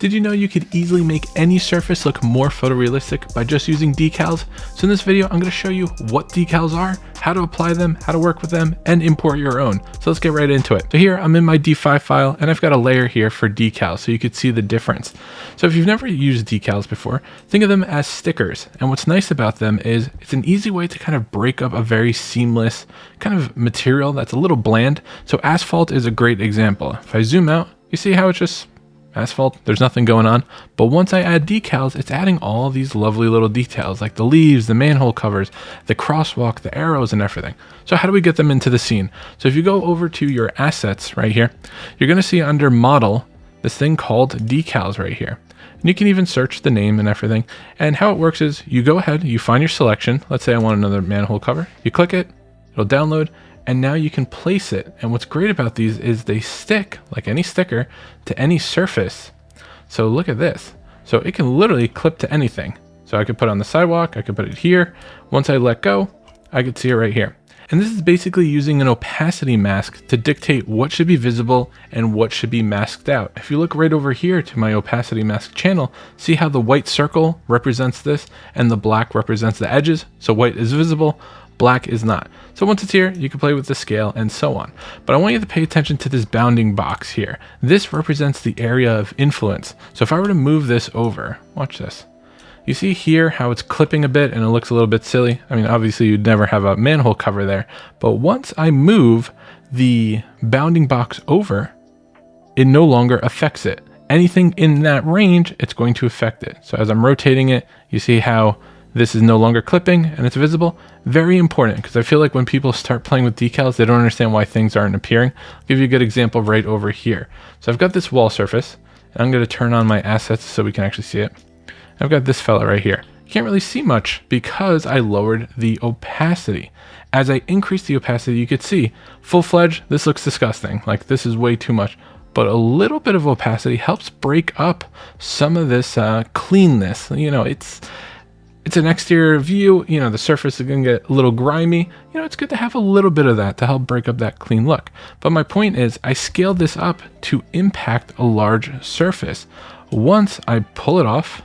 Did you know you could easily make any surface look more photorealistic by just using decals? So in this video, I'm going to show you what decals are, how to apply them, how to work with them, and import your own. So let's get right into it. So here I'm in my D5 file and I've got a layer here for decals so you could see the difference. So if you've never used decals before, think of them as stickers. And what's nice about them is it's an easy way to kind of break up a very seamless kind of material that's a little bland. So asphalt is a great example. If I zoom out, you see how it's just asphalt, there's nothing going on. But once I add decals, it's adding all these lovely little details like the leaves, the manhole covers, the crosswalk, the arrows and everything. So how do we get them into the scene? So if you go over to your assets right here, you're going to see under model this thing called decals right here. And you can even search the name and everything. And how it works is you go ahead, you find your selection. Let's say I want another manhole cover. You click it, it'll download. And now you can place it. And what's great about these is they stick like any sticker to any surface. So look at this. So it can literally clip to anything. So I could put it on the sidewalk, I could put it here. Once I let go, I could see it right here. And this is basically using an opacity mask to dictate what should be visible and what should be masked out. If you look right over here to my opacity mask channel, see how the white circle represents this and the black represents the edges. So white is visible, black is not. So once it's here, you can play with the scale and so on. But I want you to pay attention to this bounding box here. This represents the area of influence. So if I were to move this over, watch this. You see here how it's clipping a bit and it looks a little bit silly. I mean, obviously you'd never have a manhole cover there, but once I move the bounding box over, it no longer affects it. Anything in that range, it's going to affect it. So as I'm rotating it, you see how this is no longer clipping and it's visible. Very important, because I feel like when people start playing with decals, they don't understand why things aren't appearing. I'll give you a good example right over here. So I've got this wall surface and I'm going to turn on my assets so we can actually see it. I've got this fella right here. You can't really see much because I lowered the opacity. As I increase the opacity, you could see full-fledged, this looks disgusting. Like this is way too much. But a little bit of opacity helps break up some of this cleanness. You know, it's an exterior view, you know, the surface is going to get a little grimy. You know, it's good to have a little bit of that to help break up that clean look. But my point is I scaled this up to impact a large surface. Once I pull it off,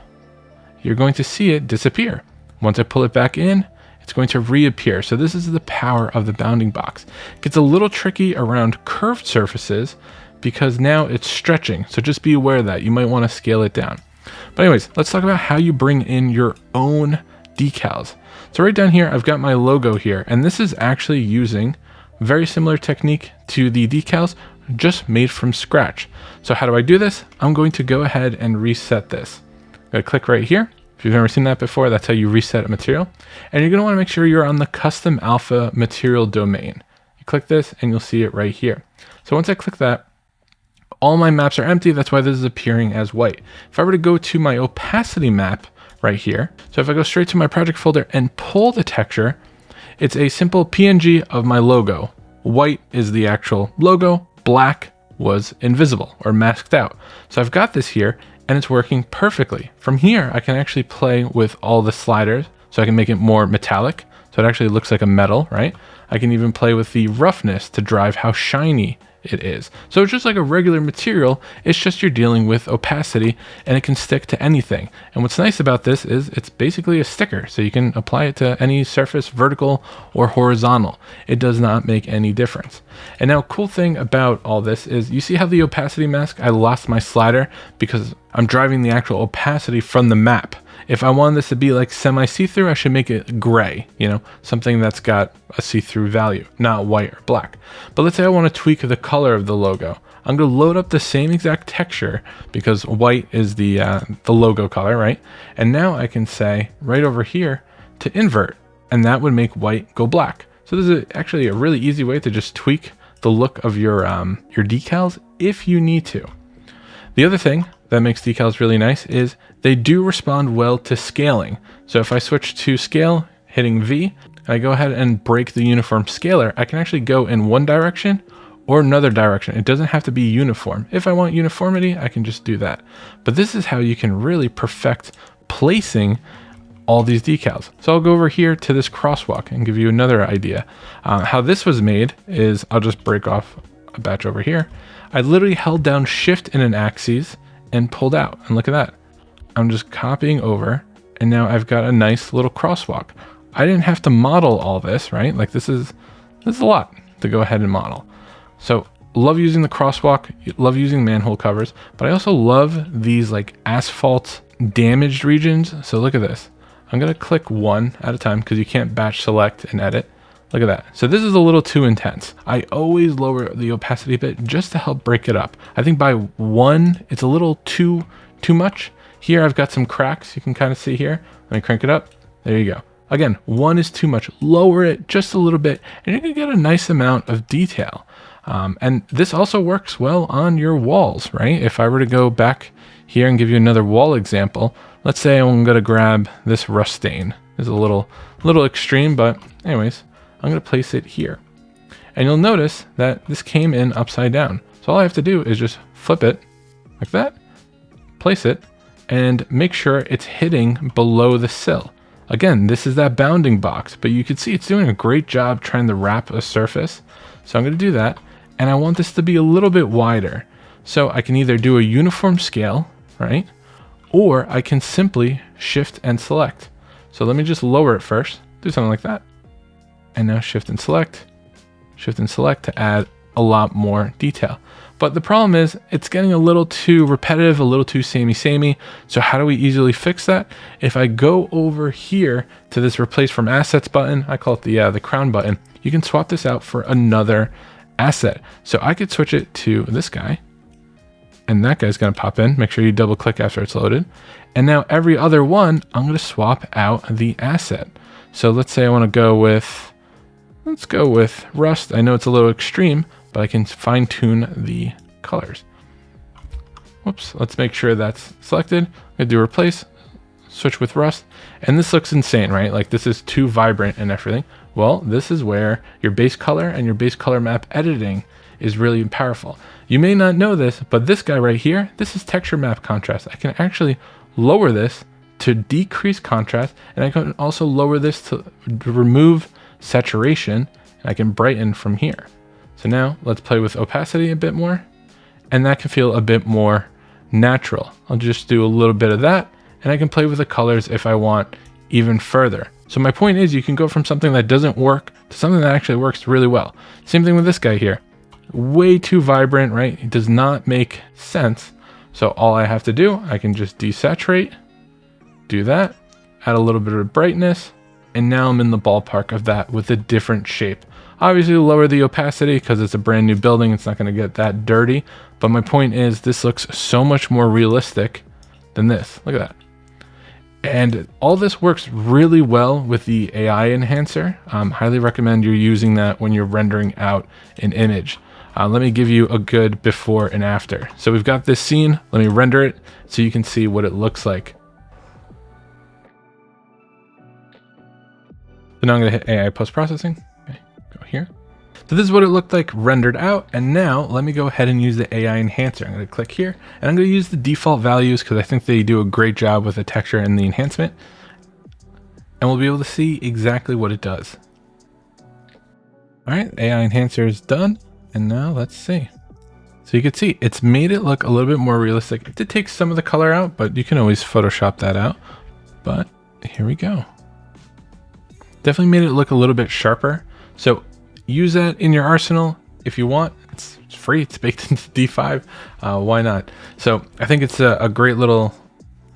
you're going to see it disappear. Once I pull it back in, it's going to reappear. So this is the power of the bounding box. It gets a little tricky around curved surfaces because now it's stretching. So just be aware of that. You might want to scale it down. But anyways, let's talk about how you bring in your own decals. So right down here, I've got my logo here, and this is actually using a very similar technique to the decals, just made from scratch. So how do I do this? I'm going to go ahead and reset this. I'm going to click right here. If you've never seen that before, that's how you reset a material. And you're going to want to make sure you're on the custom alpha material domain. You click this and you'll see it right here. So once I click that, all my maps are empty. That's why this is appearing as white. If I were to go to my opacity map right here, so if I go straight to my project folder and pull the texture, it's a simple PNG of my logo. White is the actual logo, black was invisible or masked out. So I've got this here and it's working perfectly. From here, I can actually play with all the sliders so I can make it more metallic. So it actually looks like a metal, right? I can even play with the roughness to drive how shiny it is. So it's just like a regular material. It's just you're dealing with opacity and it can stick to anything. And what's nice about this is it's basically a sticker. So you can apply it to any surface, vertical or horizontal. It does not make any difference. And now cool thing about all this is you see how the opacity mask, I lost my slider because I'm driving the actual opacity from the map. If I wanted this to be like semi see-through, I should make it gray, you know, something that's got a see-through value, not white or black. But let's say I want to tweak the color of the logo. I'm going to load up the same exact texture because white is the logo color, right? And now I can say right over here to invert, and that would make white go black. So this is actually a really easy way to just tweak the look of your decals if you need to. The other thing that makes decals really nice is they do respond well to scaling. So if I switch to scale, hitting V, and I go ahead and break the uniform scaler, I can actually go in one direction or another direction. It doesn't have to be uniform. If I want uniformity, I can just do that. But this is how you can really perfect placing all these decals. So I'll go over here to this crosswalk and give you another idea. How this was made is I'll just break off a batch over here. I literally held down shift in an axis and pulled out. And look at that. I'm just copying over, and now I've got a nice little crosswalk. I didn't have to model all this, right? Like this is a lot to go ahead and model. So love using the crosswalk, love using manhole covers, but I also love these like asphalt damaged regions. So look at this. I'm gonna click one at a time because you can't batch select and edit. Look at that. So this is a little too intense. I always lower the opacity a bit just to help break it up. I think by 1, it's a little too much. Here I've got some cracks you can kind of see here. Let me crank it up. There you go. Again, 1 is too much. Lower it just a little bit and you're gonna get a nice amount of detail. And this also works well on your walls, right? If I were to go back here and give you another wall example, let's say I'm gonna grab this rust stain. It's a little extreme, but anyways, I'm gonna place it here. And you'll notice that this came in upside down. So all I have to do is just flip it like that, place it, and make sure it's hitting below the sill. Again, this is that bounding box, but you can see it's doing a great job trying to wrap a surface. So I'm gonna do that, and I want this to be a little bit wider. So I can either do a uniform scale, right? Or I can simply shift and select. So let me just lower it first, do something like that. And now shift and select to add a lot more detail. But the problem is it's getting a little too repetitive, a little too samey. So how do we easily fix that? If I go over here to this replace from assets button, I call it the crown button, you can swap this out for another asset. So I could switch it to this guy, and that guy's gonna pop in. Make sure you double click after it's loaded. And now every other one, I'm gonna swap out the asset. So let's say I wanna go with, let's go with rust. I know it's a little extreme, but I can fine tune the colors. Whoops, let's make sure that's selected. I'm gonna do replace, switch with rust. And this looks insane, right? Like this is too vibrant and everything. Well, this is where your base color and your base color map editing is really powerful. You may not know this, but this guy right here, this is texture map contrast. I can actually lower this to decrease contrast, and I can also lower this to remove saturation, and I can brighten from here. So now let's play with opacity a bit more, and that can feel a bit more natural. I'll just do a little bit of that, and I can play with the colors if I want even further. So my point is you can go from something that doesn't work to something that actually works really well. Same thing with this guy here. Way too vibrant, right? It does not make sense. So all I have to do, I can just desaturate, do that, add a little bit of brightness, and now I'm in the ballpark of that with a different shape. Obviously lower the opacity because it's a brand new building. It's not going to get that dirty. But my point is this looks so much more realistic than this. Look at that. And all this works really well with the AI enhancer. Highly recommend you're using that when you're rendering out an image. Let me give you a good before and after. So we've got this scene. Let me render it so you can see what it looks like. So now I'm going to hit AI post-processing. Okay, go here. So this is what it looked like rendered out. And now let me go ahead and use the AI enhancer. I'm going to click here and I'm going to use the default values because I think they do a great job with the texture and the enhancement. And we'll be able to see exactly what it does. All right, AI enhancer is done. And now let's see. So you can see it's made it look a little bit more realistic. It did take some of the color out, but you can always Photoshop that out. But here we go. Definitely made it look a little bit sharper. So use that in your arsenal if you want. It's free, it's baked into D5. Why not? So I think it's a great little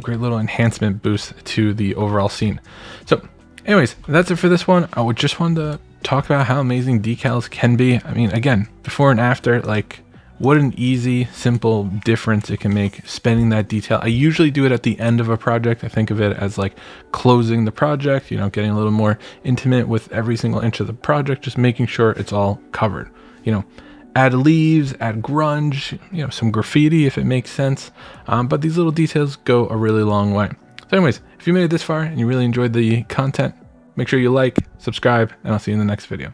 enhancement boost to the overall scene. So anyways, that's it for this one. I just wanted to talk about how amazing decals can be. I mean, again, before and after, like what an easy, simple difference it can make spending that detail. I usually do it at the end of a project. I think of it as like closing the project, you know, getting a little more intimate with every single inch of the project, just making sure it's all covered, you know, add leaves, add grunge, you know, some graffiti if it makes sense. But these little details go a really long way. So anyways, if you made it this far and you really enjoyed the content, make sure you like, subscribe, and I'll see you in the next video.